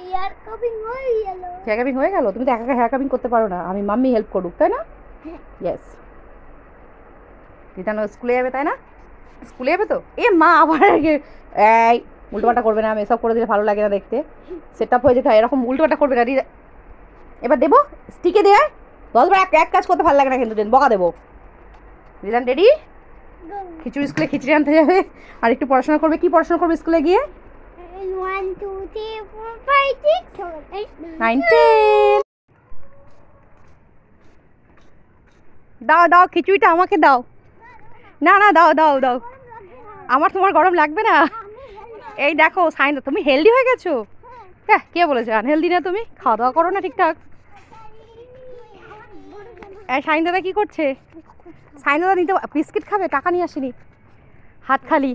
Hair cutting হয়ে গেল। Hair cutting হয়ে গেল? তুমি তো একা একা হেয়ার কাটিং করতে পারো না, আমি মাম্মি হেল্প করুক, তাই না? ইয়েস। রিতান স্কুলে যাবে তাই না? স্কুলে যাবে তো? এ মা আবার এই উল্টোপাল্টা করবে না, আমি এসব করে দিলে ভালো লাগে না দেখতে। সেট আপ হয়ে যেতে হয়, এরকম উল্টোপাল্টা করবে না। এবার দেবো স্টিকে দেয় 10 বার এক কাজ করতে ভালো লাগে না কিন্তু, বকা দেবো। রিতান রেডি? খিচুড়ি স্কুলে খিচুড়ি আনতে যাবে আর একটু পড়াশোনা করবে। কি পড়াশোনা করবে স্কুলে গিয়ে? 1 2 3 4 5 6 7 8 9 10। দাও দাও খিচুড়িটা আমাকে দাও। না না দাও দাও দাও, আমার তোমার গরম লাগবে না। এই দেখো সাইন, তুমি হেলদি হয়ে গেছো। হ্যাঁ, কে বলেছে আনহেলদি না? তুমি খাওয়া দাওয়া করো না ঠিকঠাক। এই সাইন দাদা কি করছে? সাইন দাদা নিতে বিস্কিট খাবে, টাকা নিয়ে আসেনি, হাত খালি।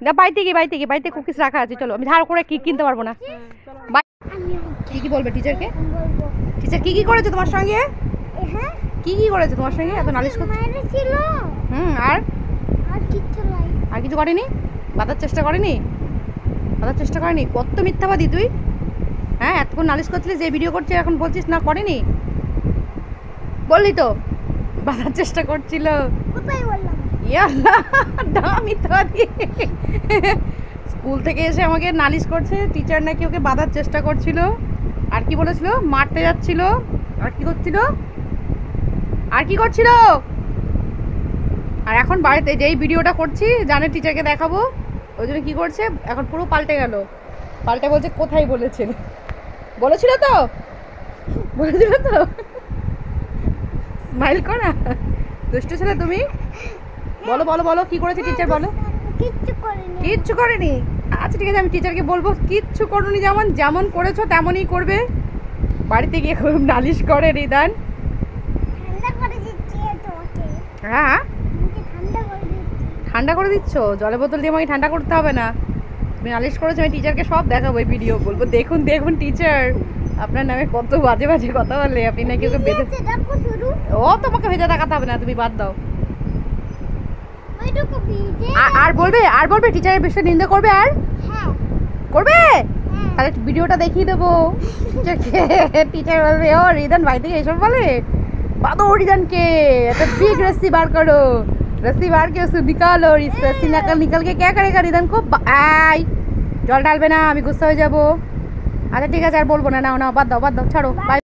না বাড়িতে কুকিজ রাখা আছে, চলো। আমি ধার করে কি কিনতে পারবো না। কি কি বলবে টিচারকে? টিচার কি কি করেছে তোমার সঙ্গে? হ্যাঁ, কি কি করেছে তোমার সঙ্গে এত নালিশ করছে? মেরেছিল। আর কিছু নাই। আর কিছু করেনি? বাঁধার চেষ্টা করেনি? কত মিথ্যাবাদী তুই। হ্যাঁ, এতক্ষণ নালিশ করছিলিস, যে ভিডিও করছিস এখন বলছিস না করেনি। বললি তো বাঁধার চেষ্টা করছিল। কোথায় বললাম? মিথ্যাবাদী। স্কুল থেকে এসে আমাকে নালিশ করছে, টিচার নাকি ওকে বাঁধার চেষ্টা করছিল। আর কি বলেছিল? মারতে যাচ্ছিল। আর কি করছিল? আর এখন বাড়িতে যেই ভিডিওটা করছি জানে টিচারকে দেখাবো, ওই জন্য কি করছে এখন পুরো পাল্টে গেল। পাল্টে বলছে কোথায় বলেছিল তো স্মাইল করা। দুষ্টু ছেলে তুমি। বলো বলো বলো কি করেছে টিচার, বলো। কিচ্ছু করেনি। আচ্ছা ঠিক আছে, আমি টিচারকে বলবো কিচ্ছু করনি, যেমন করেছো তেমনই করবে। বাড়িতে গিয়ে খুব নালিশ করে রিদান। হ্যাঁ, ঠান্ডা করে দিচ্ছ? জলের বোতল দিয়ে আমাকে ঠান্ডা করতে হবে না। তুমি নালিশ করেছো, আমি টিচারকে সব দেখাবো, এই ভিডিও বলবো দেখুন টিচার আপনার নামে কত বাজে বাজে কথা বলে। আপনি নাকি ওকে বেঁধে। ও তোমাকে ভেজে দেখাতে হবে না, তুমি বাদ দাও। আর বলবে টিচারের বিষয়ে নিন্দা করবে। আর করবে? তাহলে ভিডিওটা দেখিয়ে দেবো টিচার বলবে ও রিদান ভাই থেকে এসব বলে, বাদো রিদানকে একটা बिग रस्सी बार करो, रस्सी बार के उसको निकालो, इस रस्सी निकल के क्या करेगा रिदान को? জল ঢালবে না, আমি গুস্সা হয়ে যাবো। আচ্ছা ঠিক আছে, আর বলবো না, নাও বাদ দাও ছাড়ো, বাই।